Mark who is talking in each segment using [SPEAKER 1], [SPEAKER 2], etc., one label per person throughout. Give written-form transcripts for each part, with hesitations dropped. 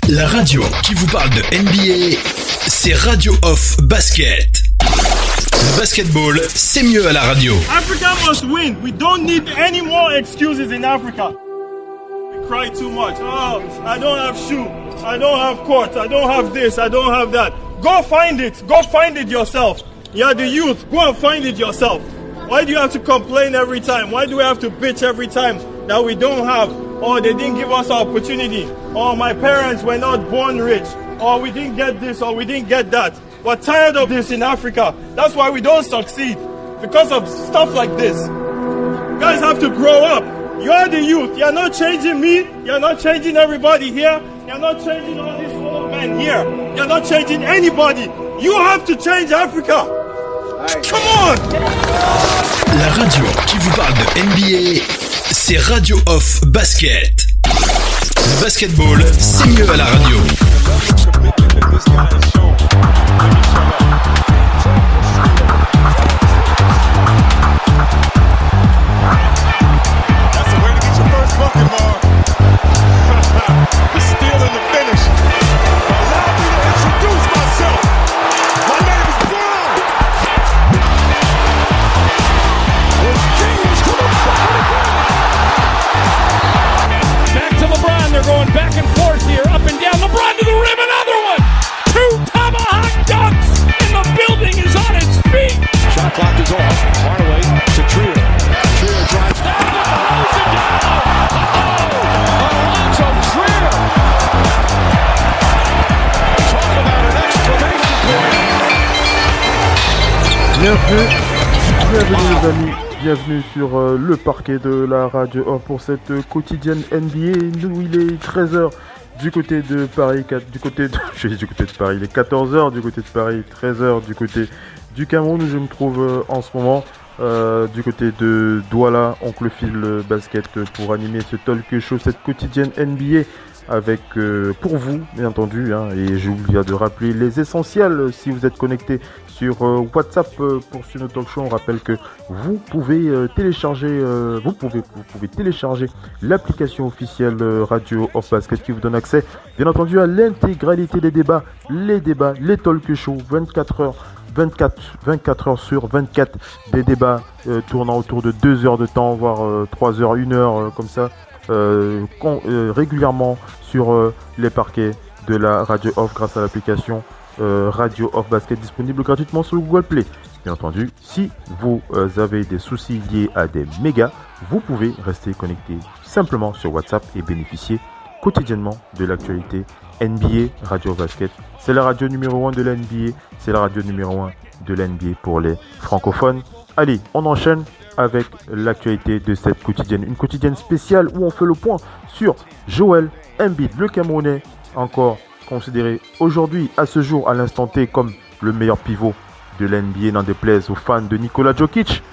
[SPEAKER 1] La radio qui vous parle de NBA, c'est Radio Off Basket. Le basketball, c'est mieux à la radio.
[SPEAKER 2] Africa must win. We don't need any more excuses in Africa. We cry too much. Oh, I don't have shoe. I don't have court. I don't have this. I don't have that. Go find it. Go find it yourself. You're the youth. Go and find it yourself. Why do you have to complain every time? Why do we have to bitch every time that we don't have? Or they didn't give us opportunity. Or my parents were not born rich. Or we didn't get this or we didn't get that. We're tired of this in Africa. That's why we don't succeed. Because of stuff like this. You guys have to grow up. You are the youth. You're not changing me. You're not changing everybody here. You're not changing all these old men here. You're not changing anybody. You have to change Africa. Come on!
[SPEAKER 1] La radio qui vous parle de NBA, c'est Radio Off Basket. Le basketball, c'est mieux à la radio.
[SPEAKER 3] That's the way to get your first bucket, Mark. The steal and the finish. Allow me to introduce myself. My name is Brown. It's James to the bottom.
[SPEAKER 4] Back to LeBron. They're going back and forth here, up and down. LeBron to the rim, another one. Two tomahawk dunks, and the building is on its feet.
[SPEAKER 3] Shot clock is off. Hardaway to Trier. Trier drives down.
[SPEAKER 4] Holds it down.
[SPEAKER 3] Alonzo Trier. Talk about an exclamation point.
[SPEAKER 5] Bienvenue les amis, bienvenue sur le parquet de la radio Off pour cette quotidienne NBA. Nous il est 13h du côté de Paris, du côté de Paris, il est 14h du côté de Paris, 13h du côté du Cameroun où je me trouve en ce moment du côté de Douala, Oncle Phil Basket pour animer ce talk show, cette quotidienne NBA avec pour vous bien entendu et j'oublie de rappeler les essentiels si vous êtes connecté sur WhatsApp pour ce talk show. On rappelle que vous pouvez télécharger l'application officielle Radio Off Basket qui vous donne accès bien entendu à l'intégralité des débats, les talk shows 24 heures sur 24, des débats tournant autour de 2 heures de temps, voire 3 heures, 1 heure comme ça, régulièrement sur les parquets de la Radio Off grâce à l'application Radio Off Basket disponible gratuitement sur Google Play. Bien entendu, si vous avez des soucis liés à des mégas, vous pouvez rester connecté simplement sur WhatsApp et bénéficier quotidiennement de l'actualité NBA. Radio Basket, c'est la radio numéro 1 de la NBA, c'est la radio numéro 1 de la NBA pour les francophones. Allez, on enchaîne avec l'actualité de cette quotidienne, une quotidienne spéciale où on fait le point sur Joel Embiid, le Camerounais, encore considéré aujourd'hui, à ce jour, à l'instant T, comme le meilleur pivot de la NBA, n'en déplaise aux fans de Nikola Jokic.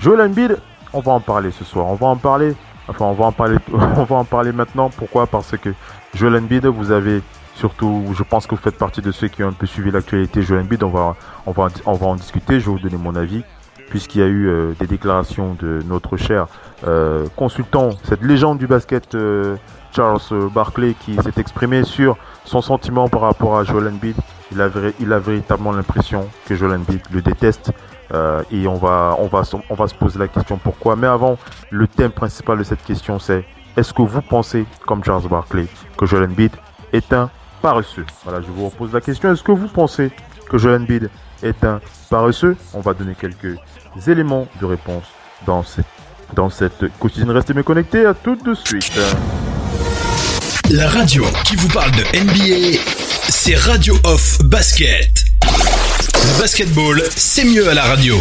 [SPEAKER 5] Joel Embiid, on va en parler ce soir, on va en parler maintenant. Pourquoi ? Parce que Joel Embiid, vous avez surtout, je pense que vous faites partie de ceux qui ont un peu suivi l'actualité Joel Embiid. On va en discuter, je vais vous donner mon avis, puisqu'il y a eu des déclarations de notre cher consultant, cette légende du basket, Charles Barkley, qui s'est exprimé sur son sentiment par rapport à Joel Embiid. Il a véritablement l'impression que Joel Embiid le déteste. Et on va se poser la question pourquoi. Mais avant, le thème principal de cette question, c'est: est-ce que vous pensez, comme Charles Barkley, que Joel Embiid est un paresseux? Voilà, je vous repose la question. Est-ce que vous pensez que Joel Embiid est un paresseux? On va donner quelques éléments de réponse dans cette quotidienne. Restez bien connectés, à tout de suite.
[SPEAKER 1] La radio qui vous parle de NBA, c'est Radio Off Basket. Le basketball, c'est mieux à la radio.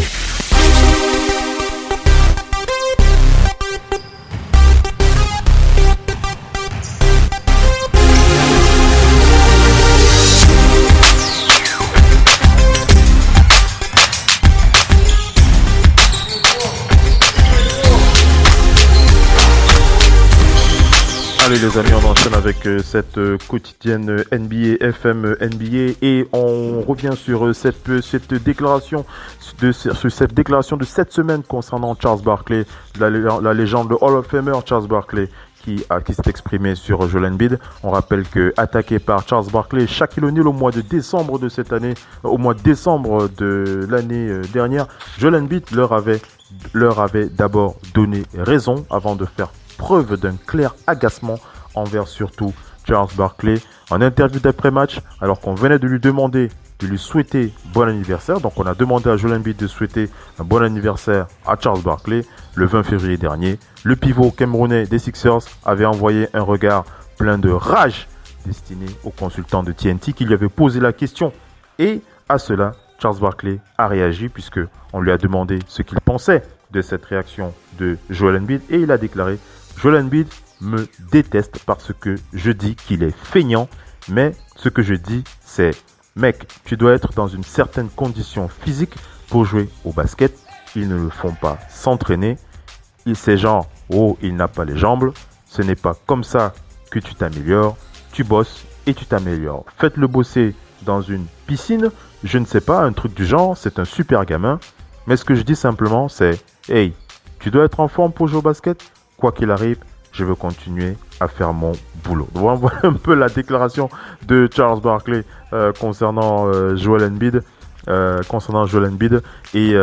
[SPEAKER 5] Allez les amis, on enchaîne avec cette quotidienne NBA FM NBA et on revient sur cette déclaration de cette semaine concernant Charles Barkley, la légende, le Hall of Famer Charles Barkley, qui s'est exprimé sur Joel Embiid. On rappelle que attaqué par Charles Barkley, Shaquille O'Neal au mois de décembre de cette année, au mois de décembre de l'année dernière, Joel Embiid leur avait d'abord donné raison avant de faire preuve d'un clair agacement envers surtout Charles Barkley en interview d'après-match, alors qu'on venait de lui demander de lui souhaiter bon anniversaire. Donc on a demandé à Joel Embiid de souhaiter un bon anniversaire à Charles Barkley le 20 février dernier. Le pivot camerounais des Sixers avait envoyé un regard plein de rage destiné au consultant de TNT qui lui avait posé la question. Et à cela, Charles Barkley a réagi puisque on lui a demandé ce qu'il pensait de cette réaction de Joel Embiid et il a déclaré: Joel Embiid me déteste parce que je dis qu'il est feignant, mais ce que je dis c'est: mec, tu dois être dans une certaine condition physique pour jouer au basket. Ils ne le font pas s'entraîner. C'est genre, oh, il n'a pas les jambes. Ce n'est pas comme ça que tu t'améliores. Tu bosses et tu t'améliores. Faites-le bosser dans une piscine. Je ne sais pas, un truc du genre. C'est un super gamin. Mais ce que je dis simplement, c'est: hey, tu dois être en forme pour jouer au basket. Quoi qu'il arrive, je veux continuer à faire mon boulot. Donc, voilà un peu la déclaration de Charles Barkley concernant Joel Embiid. Et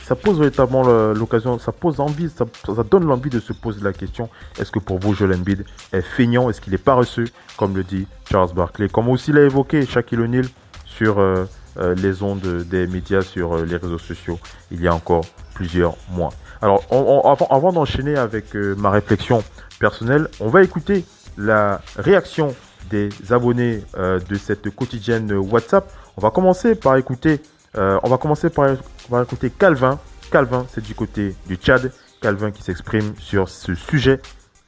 [SPEAKER 5] ça pose véritablement l'occasion, ça pose envie, ça donne l'envie de se poser la question: est-ce que pour vous Joel Embiid est feignant, est-ce qu'il est paresseux, comme le dit Charles Barkley, comme aussi l'a évoqué Shaquille O'Neal sur les ondes des médias, sur les réseaux sociaux il y a encore plusieurs mois. Alors avant d'enchaîner avec ma réflexion personnelle, on va écouter la réaction des abonnés de cette quotidienne WhatsApp. On va commencer par écouter Calvin. Calvin, c'est du côté du Tchad. Calvin qui s'exprime sur ce sujet.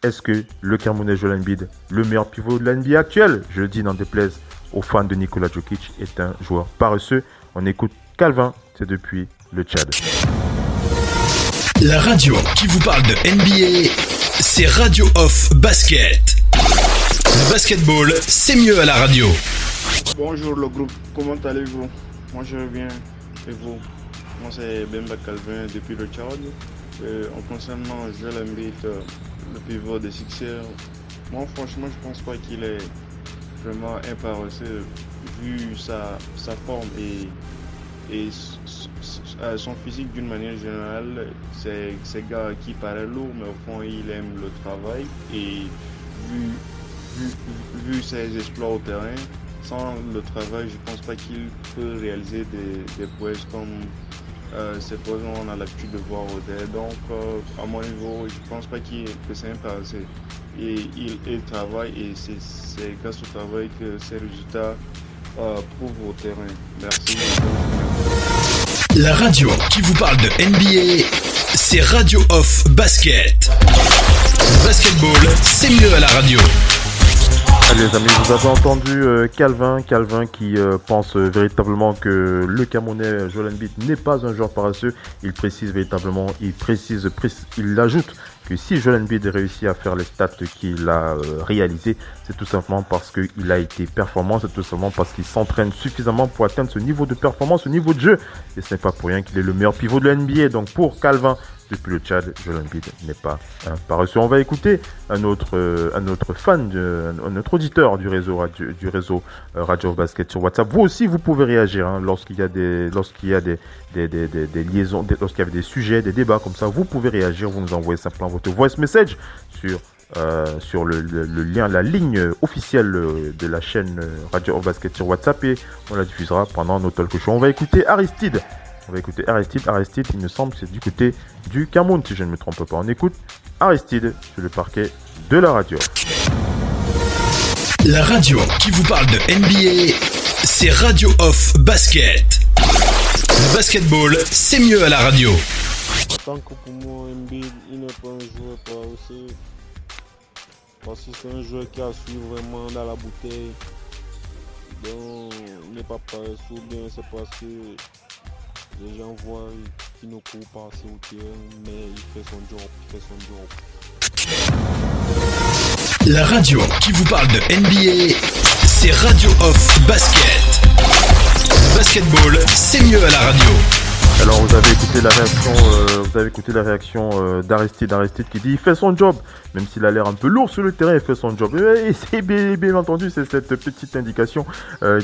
[SPEAKER 5] Est-ce que le Camerounais Joel Embiid, le meilleur pivot de la NBA actuelle, je le dis n'en déplaise aux fans de Nikola Jokic, est un joueur paresseux? On écoute Calvin, c'est depuis le Tchad.
[SPEAKER 1] La radio qui vous parle de NBA, c'est Radio Off Basket. Le basketball, c'est mieux à la radio.
[SPEAKER 2] Bonjour le groupe, comment allez-vous? Moi je vais bien, et vous? Moi c'est Bemba Calvin depuis le Tchad. En concernant Joel Embiid, le pivot des Sixers, moi franchement je pense pas qu'il est vraiment un paresseux vu sa forme et son physique d'une manière générale. C'est un gars qui paraît lourd mais au fond il aime le travail, et vu ses exploits au terrain, sans le travail, je pense pas qu'il peut réaliser des prouesses comme ces prouesses on a l'habitude de voir au terrain. Donc à mon niveau, je pense pas que c'est un paresseux. Et il travaille, et c'est grâce au travail que ces résultats prouvent au terrain. Merci.
[SPEAKER 1] La radio qui vous parle de NBA, c'est Radio Off Basket. Le basketball, c'est mieux à la radio.
[SPEAKER 5] Les amis, vous avez entendu Calvin qui pense véritablement que le Camerounais Joel Embiid n'est pas un joueur paresseux. Il précise véritablement, il ajoute que si Joel Embiid réussit à faire les stats qu'il a réalisées, c'est tout simplement parce qu'il a été performant, c'est tout simplement parce qu'il s'entraîne suffisamment pour atteindre ce niveau de performance, ce niveau de jeu. Et ce n'est pas pour rien qu'il est le meilleur pivot de la NBA. Donc pour Calvin, depuis le Tchad, Joel Embiid n'est pas un paresseux. On va écouter un autre fan, un autre auditeur du réseau Radio Basket sur WhatsApp. Vous aussi, vous pouvez réagir lorsqu'il y a des liaisons, lorsqu'il y a des sujets, des débats comme ça. Vous pouvez réagir. Vous nous envoyez simplement votre voice message sur le lien, la ligne officielle de la chaîne Radio Basket sur WhatsApp, et on la diffusera pendant nos talk shows. On va écouter Aristide. Aristide, il me semble que c'est du côté du Cameroun, si je ne me trompe pas. On écoute Aristide sur le parquet de la radio.
[SPEAKER 1] La radio qui vous parle de NBA, c'est Radio Off Basket. Le basketball, c'est mieux à la radio.
[SPEAKER 6] Tant que pour moi, Embiid, il n'est pas un joueur paresseux. Parce que c'est un joueur qui a su vraiment dans la bouteille. Donc, il n'est pas paresseux, ou bien c'est parce que les gens voient qu'il ne court pas assez au terrain, mais il fait son job.
[SPEAKER 1] La radio qui vous parle de NBA, c'est Radio Off Basket. Le basketball, c'est mieux à la radio.
[SPEAKER 5] Alors vous avez écouté la réaction d'Aristide qui dit il fait son job, même s'il a l'air un peu lourd sur le terrain, il fait son job. Et c'est bien entendu, c'est cette petite indication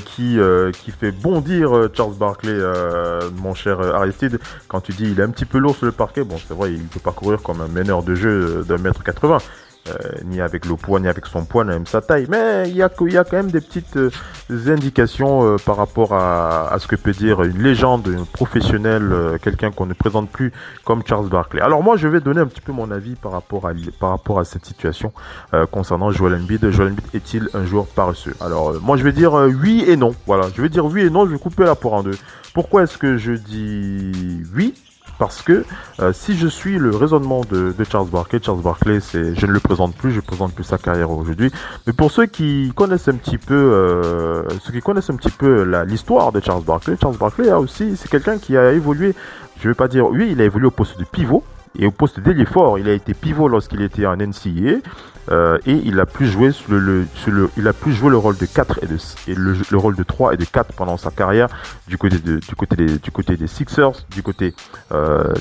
[SPEAKER 5] qui fait bondir Charles Barkley, mon cher Aristide, quand tu dis il est un petit peu lourd sur le parquet. Bon, c'est vrai, il ne peut pas courir comme un meneur de jeu d'1m80. Ni avec le poids, ni avec son poids, ni même sa taille. Mais il y a quand même des petites indications par rapport à ce que peut dire une légende, un professionnel, quelqu'un qu'on ne présente plus comme Charles Barkley. Alors moi, je vais donner un petit peu mon avis par rapport à cette situation concernant Joel Embiid. Joel Embiid est-il un joueur paresseux? Alors moi, je vais dire oui et non. Voilà, je vais dire oui et non, je vais couper la poire en deux. Pourquoi est-ce que je dis oui? Parce que si je suis le raisonnement de Charles Barkley, je ne le présente plus, je présente plus sa carrière aujourd'hui. Mais pour ceux qui connaissent un petit peu, l'histoire de Charles Barkley c'est quelqu'un qui a évolué. Je vais pas dire, oui, il a évolué au poste de pivot et au poste d'ailier fort. Il a été pivot lorsqu'il était en NCAA. Et il a pu jouer le rôle de 4 et le rôle de 3 et de 4 pendant sa carrière du côté des Sixers, du côté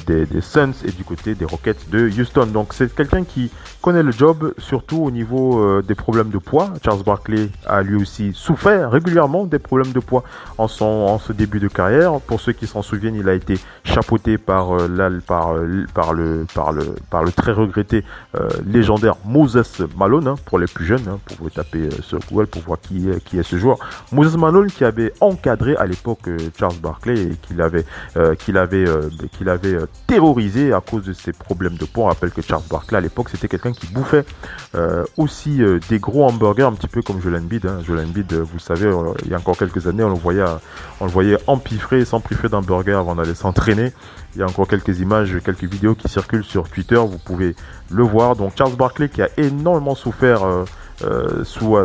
[SPEAKER 5] des Suns et du côté des Rockets de Houston. Donc c'est quelqu'un qui connaît le job, surtout au niveau des problèmes de poids. Charles Barkley a lui aussi souffert régulièrement des problèmes de poids en ce début de carrière. Pour ceux qui s'en souviennent, il a été chapeauté par le très regretté légendaire Moses Malone, pour les plus jeunes, pour vous taper sur Google pour voir qui est ce joueur. Moses Malone qui avait encadré à l'époque Charles Barkley et qu'il avait terrorisé à cause de ses problèmes de poids. On rappelle que Charles Barkley à l'époque c'était quelqu'un qui bouffait aussi des gros hamburgers, un petit peu comme Joel Embiid. Joel Embiid, vous savez, il y a encore quelques années, on le voyait empiffrer, s'empiffrer d'hamburgers avant d'aller s'entraîner. Il y a encore quelques images, quelques vidéos qui circulent sur Twitter, vous pouvez le voir. Donc Charles Barkley qui a énormément souffert sous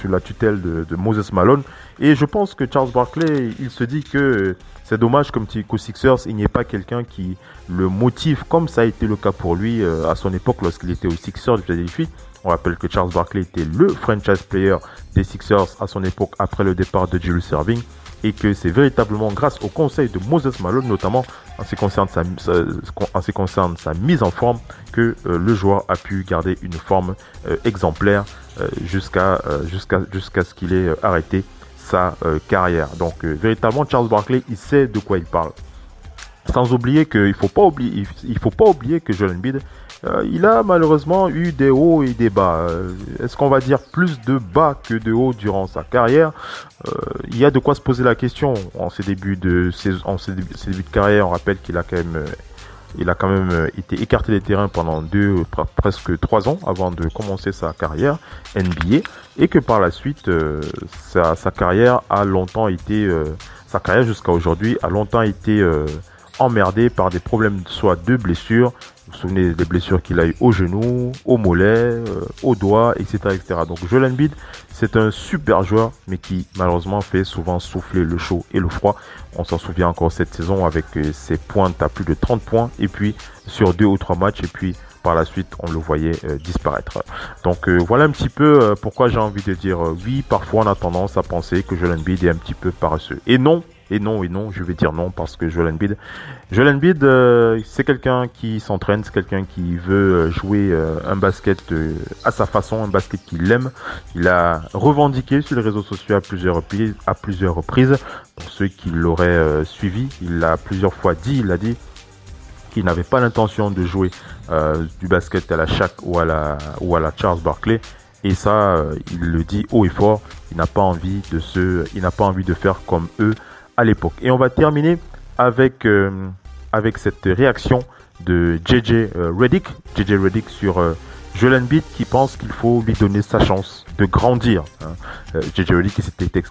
[SPEAKER 5] la tutelle de Moses Malone. Et je pense que Charles Barkley, il se dit que c'est dommage qu'aux Sixers, il n'y ait pas quelqu'un qui le motive, comme ça a été le cas pour lui à son époque lorsqu'il était aux Sixers de Philadelphie. On rappelle que Charles Barkley était le franchise player des Sixers à son époque après le départ de Julius Erving. Et que c'est véritablement grâce au conseil de Moses Malone, notamment en ce qui concerne sa mise en forme, que le joueur a pu garder une forme exemplaire jusqu'à ce qu'il ait arrêté sa carrière. Donc véritablement Charles Barkley, il sait de quoi il parle. Sans oublier qu'il faut pas oublier que Joel Embiid, il a malheureusement eu des hauts et des bas. Est-ce qu'on va dire plus de bas que de hauts durant sa carrière? Il y a de quoi se poser la question. En ses débuts de carrière, on rappelle qu'il a quand même été écarté des terrains pendant presque 3 ans avant de commencer sa carrière NBA, et que par la suite, sa carrière a longtemps été, jusqu'à aujourd'hui, a longtemps été emmerdée par des problèmes soit de blessures. Vous vous souvenez des blessures qu'il a eu au genou, au mollet, au doigt, etc. Donc Joel Embiid, c'est un super joueur, mais qui malheureusement fait souvent souffler le chaud et le froid. On s'en souvient encore cette saison avec ses pointes à plus de 30 points, et puis sur 2 ou 3 matchs, et puis par la suite on le voyait disparaître. Donc voilà un petit peu pourquoi j'ai envie de dire oui. Parfois on a tendance à penser que Joel Embiid est un petit peu paresseux. Et non, je vais dire non, parce que Joel Embiid, c'est quelqu'un qui s'entraîne, c'est quelqu'un qui veut jouer un basket à sa façon, un basket qu'il aime. Il a revendiqué sur les réseaux sociaux à plusieurs reprises. Pour ceux qui l'auraient suivi, il a plusieurs fois dit, qu'il n'avait pas l'intention de jouer du basket à la Shaq ou à la Charles Barkley. Et ça, il le dit haut et fort. Il n'a pas envie de faire comme eux à l'époque. Et on va terminer avec cette réaction de JJ Redick sur Joel Embiid, qui pense qu'il faut lui donner sa chance de grandir. JJ Redick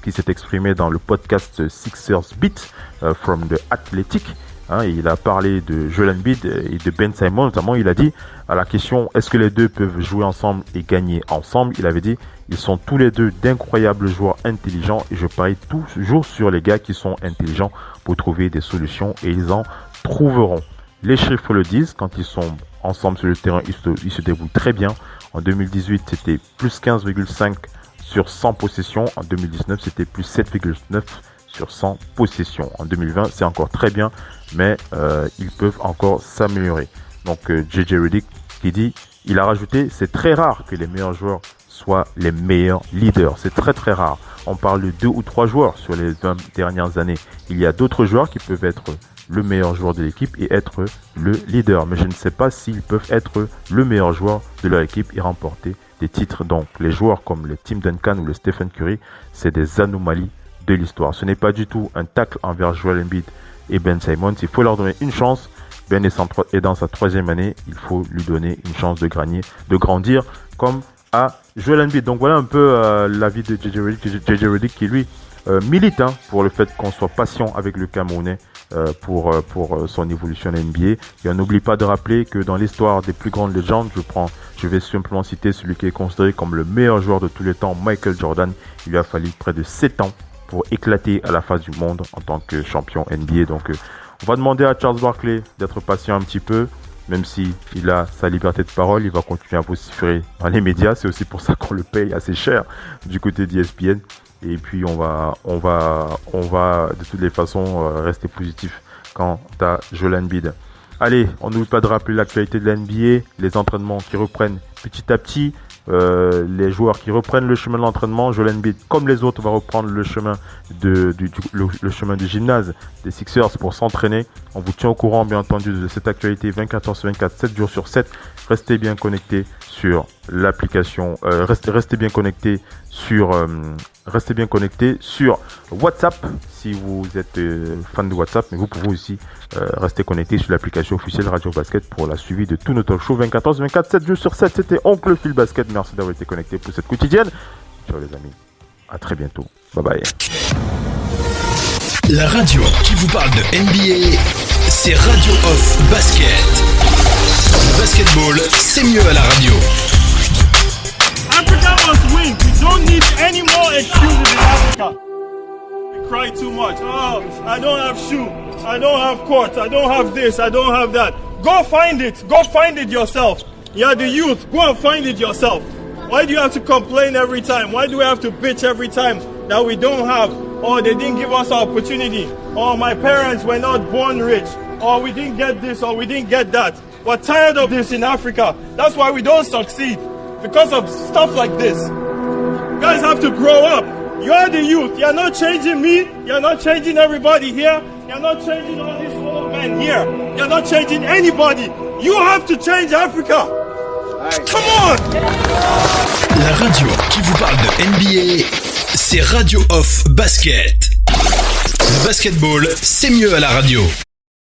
[SPEAKER 5] qui s'est exprimé dans le podcast Sixers Beat from the Athletic. Il a parlé de Joel Embiid et de Ben Simmons notamment. Il a dit à la question est-ce que les deux peuvent jouer ensemble et gagner ensemble, il avait dit ils sont tous les deux d'incroyables joueurs intelligents et je parie toujours sur les gars qui sont intelligents pour trouver des solutions, et ils en trouveront. Les chiffres le disent, quand ils sont ensemble sur le terrain, ils se débrouillent très bien. En 2018, c'était plus 15,5 sur 100 possessions. En 2019, c'était plus 7,9 sur 100 possessions. En 2020, c'est encore très bien, mais ils peuvent encore s'améliorer. Donc JJ Redick qui dit, il a rajouté, c'est très rare que les meilleurs joueurs soient les meilleurs leaders. C'est très très rare. On parle de 2 ou 3 joueurs sur les 20 dernières années. Il y a d'autres joueurs qui peuvent être le meilleur joueur de l'équipe et être le leader. Mais je ne sais pas s'ils peuvent être le meilleur joueur de leur équipe et remporter des titres. Donc les joueurs comme le Tim Duncan ou le Stephen Curry, c'est des anomalies de l'histoire. Ce n'est pas du tout un tacle envers Joel Embiid et Ben Simmons. Il faut leur donner une chance. Ben est dans sa 3e année. Il faut lui donner une chance de grandir comme à Joel Embiid. Donc voilà un peu l'avis de JJ Redick qui lui milite pour le fait qu'on soit patient avec le Camerounais pour son évolution à NBA. Et on n'oublie pas de rappeler que dans l'histoire des plus grandes légendes, je vais simplement citer celui qui est considéré comme le meilleur joueur de tous les temps, Michael Jordan. Il lui a fallu près de 7 ans pour éclater à la face du monde en tant que champion NBA. Donc on va demander à Charles Barkley d'être patient un petit peu. Même si il a sa liberté de parole, il va continuer à vociférer dans les médias. C'est aussi pour ça qu'on le paye assez cher du côté d'ESPN. Et puis on va de toutes les façons rester positif quant à Joel Embiid. Allez, on n'oublie pas de rappeler l'actualité de la NBA, les entraînements qui reprennent petit à petit, les joueurs qui reprennent le chemin de l'entraînement. Joel Embiid, comme les autres, va reprendre le chemin le chemin du gymnase des Sixers pour s'entraîner. On vous tient au courant, bien entendu, de cette actualité 24 heures sur 24, 7 jours sur 7. Restez bien connectés sur l'application, restez bien connectés sur WhatsApp si vous êtes fan de WhatsApp, mais vous pouvez aussi rester connectés sur l'application officielle Radio Basket pour la suivi de tous nos talk shows 24 heures sur 24, 7 jours sur 7. C'était Oncle Phil Basket. Merci d'avoir été connectés pour cette quotidienne. Ciao les amis, à très bientôt. Bye bye.
[SPEAKER 1] La radio qui vous parle de NBA, c'est Radio Off Basket. Le basketball, c'est mieux à la radio.
[SPEAKER 2] Africa must win. We don't need any more excuses in Africa. We cry too much. Oh, I don't have shoe. I don't have court. I don't have this. I don't have that. Go find it. Go find it yourself. You're the youth. Go and find it yourself. Why do you have to complain every time? Why do we have to bitch every time that we don't have? Or they didn't give us an opportunity. Or my parents were not born rich. Or we didn't get this or we didn't get that. We're tired of this in Africa. That's why we don't succeed. Because of stuff like this. You guys have to grow up. You are the youth. You're not changing me. You're not changing everybody here. You're not changing all these old men here. You're not changing anybody. You have to change Africa. Come on!
[SPEAKER 1] La radio qui vous parle de NBA, c'est Radio Off Basket. Le basketball, c'est mieux à la radio.